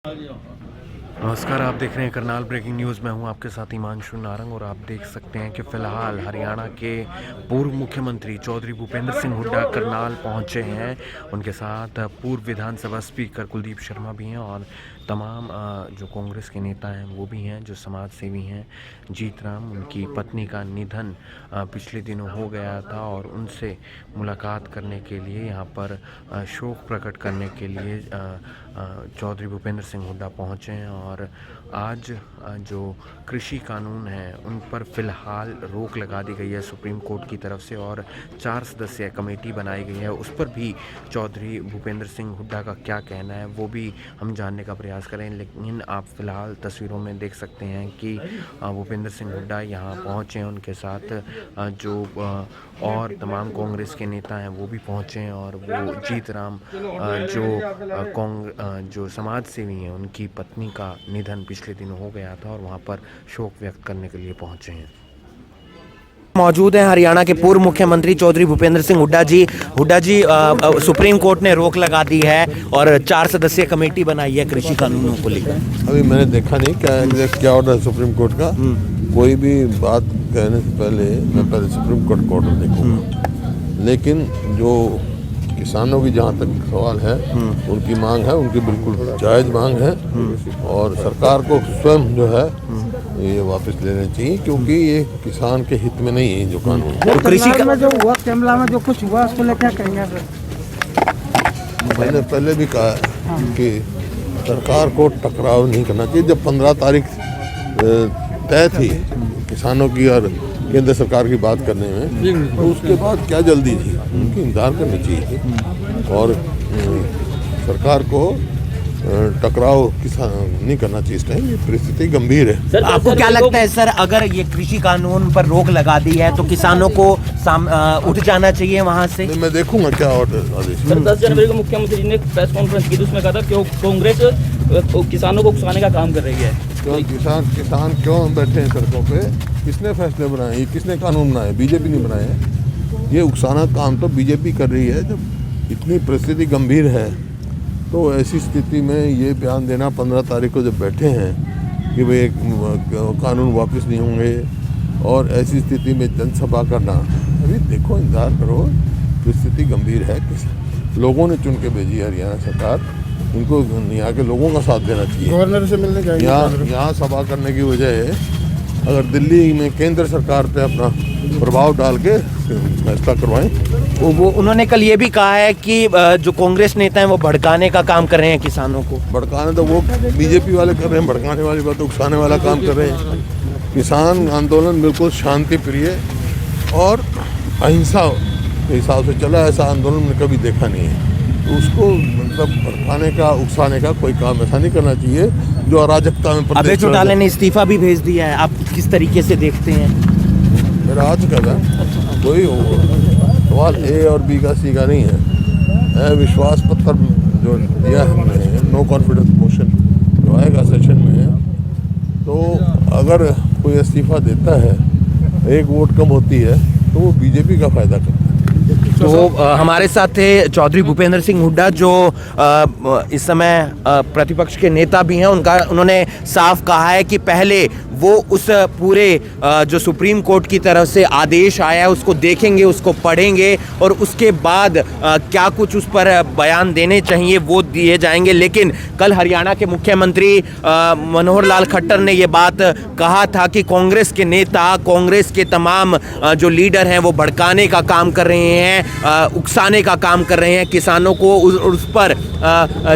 नमस्कार, आप देख रहे हैं करनाल ब्रेकिंग न्यूज़। मैं हूं आपके साथ हिमांशु नारंग और आप देख सकते हैं कि फ़िलहाल हरियाणा के पूर्व मुख्यमंत्री चौधरी भूपेंद्र सिंह हुड्डा करनाल पहुंचे हैं। उनके साथ पूर्व विधानसभा स्पीकर कुलदीप शर्मा भी हैं और तमाम जो कांग्रेस के नेता हैं वो भी हैं, जो समाज सेवी हैं। जीत राम, उनकी पत्नी का निधन पिछले दिनों हो गया था और उनसे मुलाकात करने के लिए, यहाँ पर शोक प्रकट करने के लिए चौधरी भूपेंद्र सिंह हुड्डा पहुँचे हैं। और आज जो कृषि कानून है उन पर फ़िलहाल रोक लगा दी गई है सुप्रीम कोर्ट की तरफ से और 4 सदस्यीय कमेटी बनाई गई है। उस पर भी चौधरी भूपेंद्र सिंह हुड्डा का क्या कहना है वो भी हम जानने का प्रयास करें। लेकिन आप फ़िलहाल तस्वीरों में देख सकते हैं कि भूपेंद्र सिंह हुड्डा यहाँ पहुँचे हैं। उनके साथ जो और तमाम कांग्रेस के नेता हैं वो भी पहुँचे हैं और वो जीत राम जो समाज सेवी हैं, उनकी पत्नी का निधन पिछले दिनों हो गया था और वहाँ पर शोक व्यक्त करने के लिए पहुँचे हैं। मौजूद हैं हरियाणा के पूर्व मुख्यमंत्री चौधरी भूपेंद्र सिंह हुड्डा जी। सुप्रीम कोर्ट ने रोक लगा दी है और 4 सदस्यीय कमेटी बनाई है कृषि कानूनों को लेकर। अभी मैंने देखा नहीं क्या ऑर्डर है सुप्रीम कोर्ट का। कोई भी बात कहने से पहले मैं पहले सुप्रीम कोर्ट का ऑर्डर देखूंगा। लेकिन जो किसानों की जहाँ तक सवाल है, उनकी मांग है, उनकी बिल्कुल जायज़ मांग है और सरकार को स्वयं जो है ये वापस लेने चाहिए, क्योंकि ये किसान के हित में नहीं है जो कानून। तो कृषि में जो हुआ, शिमला में जो कुछ हुआ, उसको लेकर क्या कहेंगे सर? मैंने पहले भी कहा है कि सरकार को टकराव नहीं करना चाहिए। जब 15 तारीख तय थी किसानों की और केंद्र सरकार की बात करने में, तो उसके बाद क्या जल्दी थी? उनकी इंतजार करनी चाहिए थी और सरकार को टकराव किसान नहीं करना चाहिए। इस टाइम ये परिस्थिति गंभीर है। सर, आपको क्या लगता है सर, अगर ये कृषि कानून पर रोक लगा दी है तो किसानों को उठ जाना चाहिए वहाँ से? मैं देखूंगा क्या ऑर्डर आदेश। सर, 10 जनवरी को मुख्यमंत्री जी ने प्रेस कॉन्फ्रेंस की, उसमें कहा था कि कांग्रेस किसानों को उकसाने का काम कर रही है। क्यों किसान क्यों बैठे हैं सड़कों पे? किसने फैसले बनाए? ये किसने कानून बनाए? बीजेपी ने बनाए हैं। ये उकसाना काम तो बीजेपी कर रही है। जब इतनी परिस्थिति गंभीर है तो ऐसी स्थिति में ये बयान देना 15 तारीख को जब बैठे हैं कि भाई कानून वापस नहीं होंगे और ऐसी स्थिति में जनसभा करना, अभी देखो इंतजार करो, परिस्थिति गंभीर है। लोगों ने चुन के भेजी हरियाणा सरकार, उनको यहाँ के लोगों का साथ देना चाहिए। गवर्नर से मिलने जाएंगे। यहाँ सभा करने की वजह अगर दिल्ली में केंद्र सरकार पे अपना प्रभाव डाल के फैसला करवाएं। वो उन्होंने कल ये भी कहा है कि जो कांग्रेस नेता हैं वो भड़काने का काम कर रहे हैं किसानों को। भड़काने तो वो बीजेपी वाले कर रहे हैं, भड़काने वाली बात, उकसाने वाला काम कर रहे हैं। किसान आंदोलन बिल्कुल शांति प्रिय और अहिंसा के हिसाब से चला, ऐसा आंदोलन मैंने कभी देखा नहीं है। तो उसको मतलब भड़काने का, उकसाने का कोई काम ऐसा नहीं करना चाहिए जो अराजकता में। अभय चौटाला ने इस्तीफा भी भेज दिया है, आप किस तरीके से देखते हैं? मेरा आज का था कोई सवाल ए और बी का सी का नहीं है। विश्वास पत्र जो दिया है हमने, नो कॉन्फिडेंस मोशन जो आएगा सेशन में, तो अगर कोई इस्तीफा देता है, एक वोट कम होती है, तो वो बीजेपी का फायदा करता है। तो हमारे साथ थे चौधरी भूपेंद्र सिंह हुड्डा, जो इस समय प्रतिपक्ष के नेता भी हैं। उन्होंने साफ कहा है कि पहले वो उस पूरे जो सुप्रीम कोर्ट की तरफ से आदेश आया है उसको देखेंगे, उसको पढ़ेंगे और उसके बाद क्या कुछ उस पर बयान देने चाहिए वो दिए जाएंगे। लेकिन कल हरियाणा के मुख्यमंत्री मनोहर लाल खट्टर ने ये बात कहा था कि कांग्रेस के नेता, कांग्रेस के तमाम जो लीडर हैं वो भड़काने का काम कर रहे हैं, उकसाने का काम कर रहे हैं किसानों को। उस पर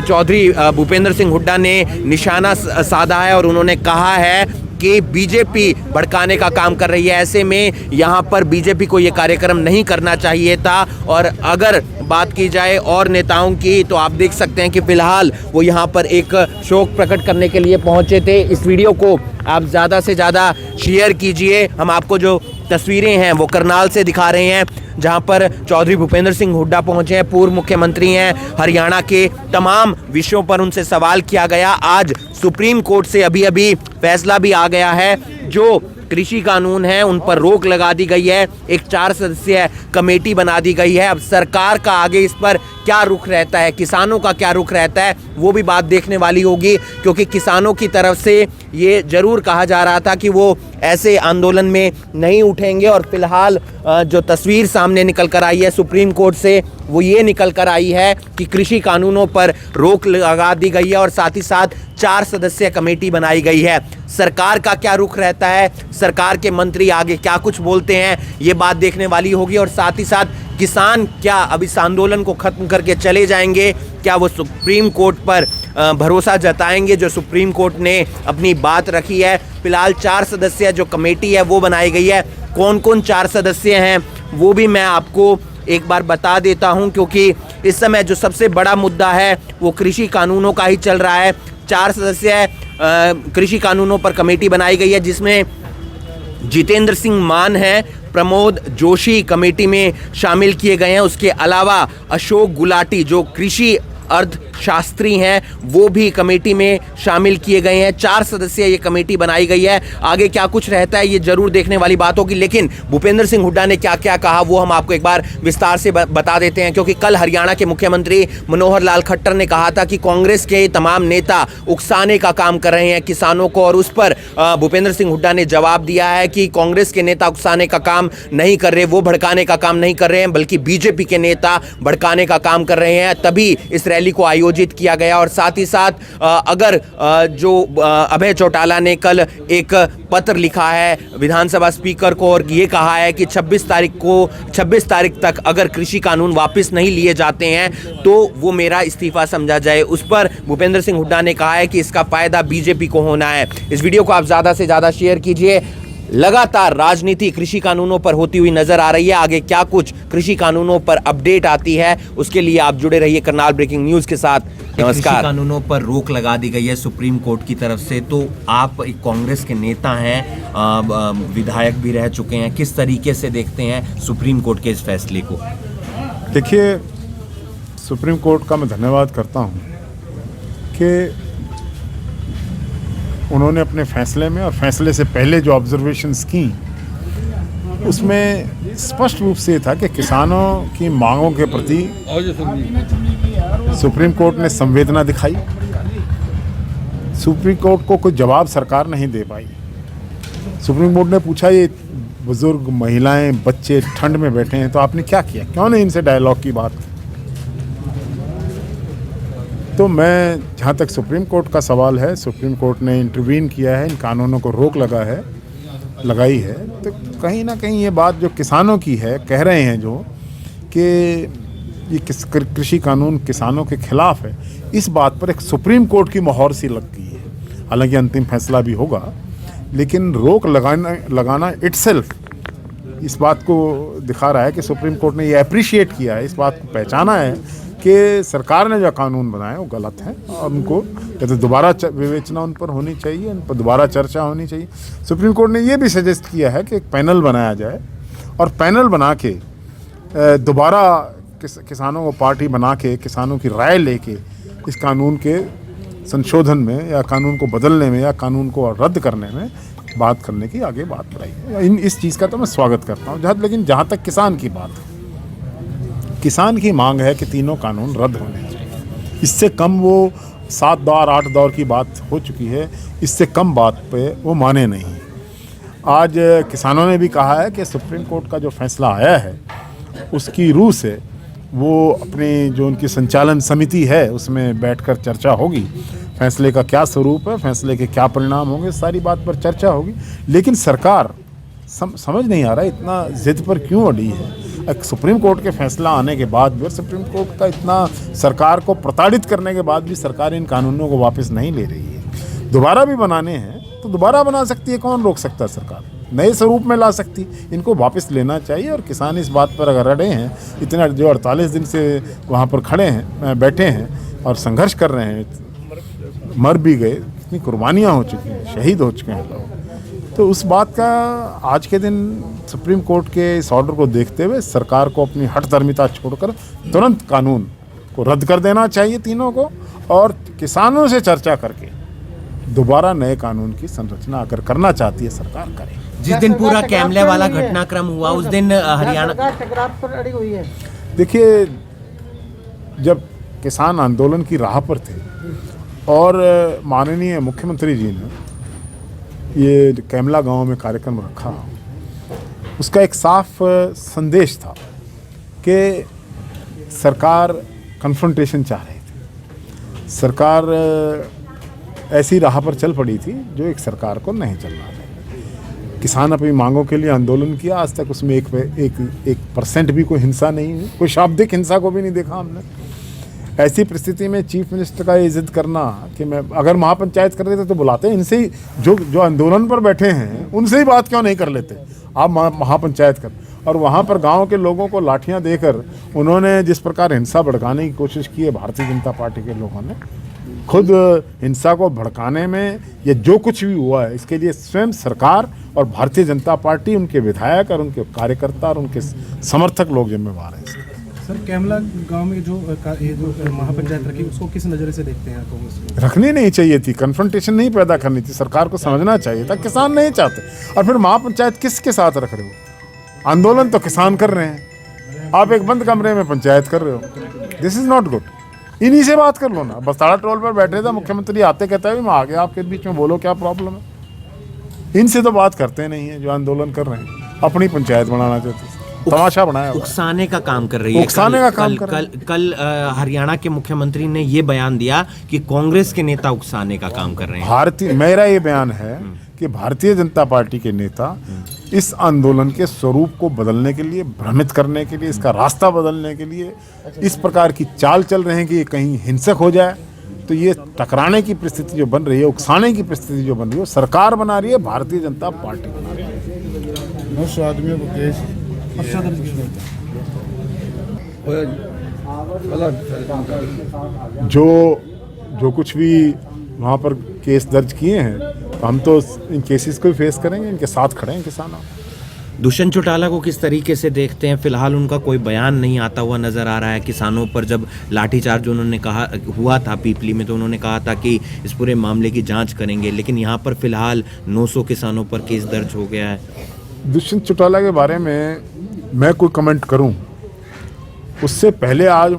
चौधरी भूपेंद्र सिंह हुड्डा ने निशाना साधा है और उन्होंने कहा है कि बीजेपी भड़काने का काम कर रही है। ऐसे में यहाँ पर बीजेपी को ये कार्यक्रम नहीं करना चाहिए था। और अगर बात की जाए और नेताओं की, तो आप देख सकते हैं कि फिलहाल वो यहाँ पर एक शोक प्रकट करने के लिए पहुँचे थे। इस वीडियो को आप ज़्यादा से ज़्यादा शेयर कीजिए। हम आपको जो तस्वीरें हैं वो करनाल से दिखा रहे हैं, जहां पर चौधरी भूपेंद्र सिंह हुड्डा पहुंचे हैं, पूर्व मुख्यमंत्री हैं। हरियाणा के तमाम विषयों पर उनसे सवाल किया गया। आज सुप्रीम कोर्ट से अभी फैसला भी आ गया है, जो कृषि कानून हैं उन पर रोक लगा दी गई है। एक 4 सदस्यीय कमेटी बना दी गई है। अब सरकार का आगे इस पर क्या रुख रहता है, किसानों का क्या रुख रहता है, वो भी बात देखने वाली होगी, क्योंकि किसानों की तरफ से ये जरूर कहा जा रहा था कि वो ऐसे आंदोलन में नहीं उठेंगे। और फिलहाल जो तस्वीर सामने निकल कर आई है सुप्रीम कोर्ट से, वो ये निकल कर आई है कि कृषि कानूनों पर रोक लगा दी गई है और साथ ही साथ 4 सदस्यीय कमेटी बनाई गई है। सरकार का क्या रुख रहता है, सरकार के मंत्री आगे क्या कुछ बोलते हैं, ये बात देखने वाली होगी। और साथ ही साथ किसान क्या अब इस आंदोलन को खत्म करके चले जाएंगे, क्या वो सुप्रीम कोर्ट पर भरोसा जताएंगे जो सुप्रीम कोर्ट ने अपनी बात रखी है। फिलहाल 4 सदस्यीय जो कमेटी है वो बनाई गई है। कौन कौन 4 सदस्य हैं वो भी मैं आपको एक बार बता देता हूं, क्योंकि इस समय जो सबसे बड़ा मुद्दा है वो कृषि कानूनों का ही चल रहा है। 4 सदस्यीय कृषि कानूनों पर कमेटी बनाई गई है, जिसमें जितेंद्र सिंह मान हैं, प्रमोद जोशी कमेटी में शामिल किए गए हैं। उसके अलावा अशोक गुलाटी जो कृषि अर्थशास्त्री हैं वो भी कमेटी में शामिल किए गए हैं। 4 सदस्यीय ये कमेटी बनाई गई है। आगे क्या कुछ रहता है ये जरूर देखने वाली बात होगी, लेकिन भूपेंद्र सिंह हुड्डा ने क्या क्या कहा वो हम आपको एक बार विस्तार से बता देते हैं। क्योंकि कल हरियाणा के मुख्यमंत्री मनोहर लाल खट्टर ने कहा था कि कांग्रेस के तमाम नेता उकसाने का काम कर रहे हैं किसानों को, और उस पर भूपेंद्र सिंह हुड्डा ने जवाब दिया है कि कांग्रेस के नेता उकसाने का काम नहीं कर रहे, वो भड़काने का काम नहीं कर रहे हैं, बल्कि बीजेपी के नेता भड़काने का काम कर रहे हैं, तभी इस रैली को आयोजित किया गया। और साथ ही साथ अगर जो अभय चौटाला ने कल एक पत्र लिखा है विधानसभा स्पीकर को और ये कहा है कि 26 तारीख तक अगर कृषि कानून वापस नहीं लिए जाते हैं तो वो मेरा इस्तीफा समझा जाए, उस पर भूपेंद्र सिंह हुड्डा ने कहा है कि इसका फायदा बीजेपी को होना है। इस वीडियो को आप ज्यादा से ज्यादा शेयर कीजिए। लगातार राजनीति कृषि कानूनों पर होती हुई नजर आ रही है। आगे क्या कुछ कृषि कानूनों पर अपडेट आती है उसके लिए आप जुड़े रहिए करनाल ब्रेकिंग न्यूज के साथ। नमस्कार। कानूनों पर रोक लगा दी गई है सुप्रीम कोर्ट की तरफ से, तो आप एक कांग्रेस के नेता हैं, विधायक भी रह चुके हैं, किस तरीके से देखते हैं सुप्रीम कोर्ट के इस फैसले को? देखिए, सुप्रीम कोर्ट का मैं धन्यवाद करता हूं कि उन्होंने अपने फैसले में और फैसले से पहले जो ऑब्जर्वेशंस की उसमें स्पष्ट रूप से था कि किसानों की मांगों के प्रति सुप्रीम कोर्ट ने संवेदना दिखाई। सुप्रीम कोर्ट को कोई जवाब सरकार नहीं दे पाई। सुप्रीम कोर्ट ने पूछा ये बुजुर्ग, महिलाएं, बच्चे ठंड में बैठे हैं तो आपने क्या किया, क्यों नहीं इनसे डायलॉग की बात? तो मैं, जहाँ तक सुप्रीम कोर्ट का सवाल है, सुप्रीम कोर्ट ने इंटरवीन किया है, इन कानूनों को रोक लगाई है, तो कहीं ना कहीं ये बात जो किसानों की है, कह रहे हैं जो कि ये कृषि कानून किसानों के खिलाफ है, इस बात पर एक सुप्रीम कोर्ट की मोहर सी लग गई है। हालांकि अंतिम फैसला भी होगा, लेकिन रोक लगाना इटसेल्फ इस बात को दिखा रहा है कि सुप्रीम कोर्ट ने ये अप्रिशिएट किया है, इस बात को पहचाना है कि सरकार ने जो कानून बनाए वो गलत है और उनको या तो दोबारा विवेचना उन पर होनी चाहिए, उन पर दोबारा चर्चा होनी चाहिए। सुप्रीम कोर्ट ने ये भी सजेस्ट किया है कि एक पैनल बनाया जाए और पैनल बना के दोबारा किसानों को पार्टी बना के किसानों की राय लेके इस कानून के संशोधन में या कानून को बदलने में या कानून को रद्द करने में बात करने की आगे बात बढ़ाई है। इस चीज़ का तो मैं स्वागत करता हूँ। लेकिन जहाँ तक किसान की बात, किसान की मांग है कि तीनों कानून रद्द होने चाहिए। इससे कम, वो 7 दौर 8 दौर की बात हो चुकी है, इससे कम बात पे वो माने नहीं। आज किसानों ने भी कहा है कि सुप्रीम कोर्ट का जो फैसला आया है उसकी रूह से वो अपनी जो उनकी संचालन समिति है उसमें बैठकर चर्चा होगी, फैसले का क्या स्वरूप है, फैसले के क्या परिणाम होंगे, सारी बात पर चर्चा होगी। लेकिन सरकार समझ नहीं आ रहा इतना जिद पर क्यों अड़ी है। सुप्रीम कोर्ट के फैसला आने के बाद भी, सुप्रीम कोर्ट का इतना सरकार को प्रताड़ित करने के बाद भी सरकार इन कानूनों को वापस नहीं ले रही है। दोबारा भी बनाने हैं तो दोबारा बना सकती है, कौन रोक सकता है? सरकार नए स्वरूप में ला सकती, इनको वापस लेना चाहिए। और किसान इस बात पर अगर अड़े हैं, इतना जो 48 दिन से वहाँ पर खड़े हैं, बैठे हैं और संघर्ष कर रहे हैं, मर भी गए, इतनी कुर्बानियाँ हो चुकी हैं, शहीद हो चुके हैं लोग, तो उस बात का आज के दिन सुप्रीम कोर्ट के इस ऑर्डर को देखते हुए सरकार को अपनी हठधर्मिता छोड़कर तुरंत कानून को रद्द कर देना चाहिए तीनों को, और किसानों से चर्चा करके दोबारा नए कानून की संरचना अगर करना चाहती है सरकार करे। जिस दिन पूरा कैमले वाला घटनाक्रम हुआ उस दिन हरियाणा टकराव पर अड़ी हुई है। देखिए, जब किसान आंदोलन की राह पर थे और माननीय मुख्यमंत्री जी ने ये कैमला गांव में कार्यक्रम रखा, उसका एक साफ संदेश था कि सरकार कन्फ्रंटेशन चाह रही थी, सरकार ऐसी राह पर चल पड़ी थी जो एक सरकार को नहीं चलना चाहिए। किसान अपनी मांगों के लिए आंदोलन किया, आज तक उसमें एक परसेंट भी कोई हिंसा नहीं हुई, कोई शाब्दिक हिंसा को भी नहीं देखा हमने। ऐसी परिस्थिति में चीफ मिनिस्टर का ये जिद करना कि मैं अगर महापंचायत कर रहे थे तो बुलाते, इनसे ही जो आंदोलन पर बैठे हैं उनसे ही बात क्यों नहीं कर लेते, आप महापंचायत कर। और वहाँ पर गांव के लोगों को लाठियां देकर उन्होंने जिस प्रकार हिंसा भड़काने की कोशिश की है, भारतीय जनता पार्टी के लोगों ने खुद हिंसा को भड़काने में ये जो कुछ भी हुआ है इसके लिए स्वयं सरकार और भारतीय जनता पार्टी, उनके विधायक और उनके कार्यकर्ता और उनके समर्थक लोग जिम्मेवार हैं। सर, कैमला गांव में जो महापंचायत रखी उसको किस नज़रिए से देखते हैं कांग्रेस? रखनी नहीं चाहिए थी, कन्फ्रंटेशन नहीं पैदा करनी थी, सरकार को समझना चाहिए था किसान नहीं चाहते। और फिर महापंचायत किसके साथ रख रहे हो? आंदोलन तो किसान कर रहे हैं, आप एक बंद कमरे में पंचायत कर रहे हो, दिस इज नॉट गुड। इन्हीं से बात कर लो ना। बस्ताड़ा टोल पर बैठे थे, मुख्यमंत्री आते कहते हैं मैं आ गया आपके बीच में, बोलो क्या प्रॉब्लम है। इनसे तो बात करते नहीं है जो आंदोलन कर रहे हैं, अपनी पंचायत बनाना चाहते हैं, तमाशा बनाया, उकसाने का काम कर रही है। उकसाने का काम कर रही है। कल हरियाणा के मुख्यमंत्री ने ये बयान दिया कि कांग्रेस के नेता उकसाने का काम कर रहे हैं। मेरा ये बयान है कि भारतीय जनता पार्टी के नेता इस आंदोलन के स्वरूप को बदलने के लिए, भ्रमित करने के लिए, इसका रास्ता बदलने के लिए इस प्रकार की चाल चल रहे हैं कि ये कहीं हिंसक हो जाए। तो ये टकराने की परिस्थिति जो बन रही है, उकसाने की परिस्थिति जो बन रही है, सरकार बना रही है, भारतीय जनता पार्टी बना रही है। 900 आदमियों को केस जो कुछ भी वहाँ पर केस दर्ज किए हैं, तो हम तो इन केसेस को फेस करेंगे, इनके साथ खड़े हैं किसानों। दुष्यंत चौटाला को किस तरीके से देखते हैं? फिलहाल उनका कोई बयान नहीं आता हुआ नजर आ रहा है। किसानों पर जब लाठीचार्ज उन्होंने कहा हुआ था पीपली में, तो उन्होंने कहा था कि इस पूरे मामले की जांच करेंगे, लेकिन यहाँ पर फिलहाल 900 किसानों पर केस दर्ज हो गया है। दुष्यंत चौटाला के बारे में मैं कोई कमेंट करूं उससे पहले आज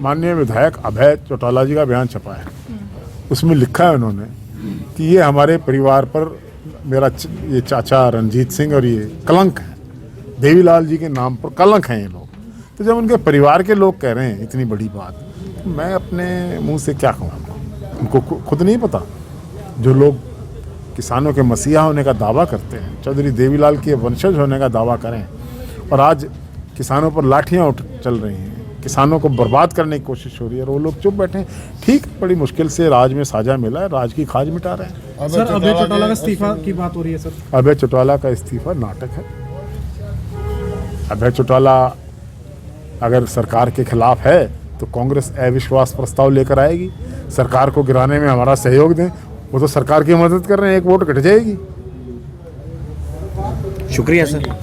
माननीय विधायक अभय चौटाला जी का बयान छपा है। उसमें लिखा है उन्होंने कि ये हमारे परिवार पर, मेरा ये चाचा रंजीत सिंह और ये कलंक है, देवीलाल जी के नाम पर कलंक हैं ये लोग। तो जब उनके परिवार के लोग कह रहे हैं इतनी बड़ी बात, तो मैं अपने मुंह से क्या कहूँगा? उनको खुद नहीं पता। जो लोग किसानों के मसीहा होने का दावा करते हैं, चौधरी देवीलाल के वंशज होने का दावा करें, और आज किसानों पर लाठियां चल रही हैं, किसानों को बर्बाद करने की कोशिश हो रही है, और वो लोग चुप बैठे हैं। ठीक, बड़ी मुश्किल से राज में साझा मिला है, राज की खाज मिटा रहे हैं। सर, अभय चौटाला का इस्तीफा की बात हो रही है सर। अभय चौटाला का इस्तीफा नाटक है। अभय चौटाला अगर सरकार के खिलाफ है तो कांग्रेस अविश्वास प्रस्ताव लेकर आएगी, सरकार को गिराने में हमारा सहयोग दें। वो तो सरकार की मदद कर रहे हैं, एक वोट घट जाएगी। शुक्रिया सर।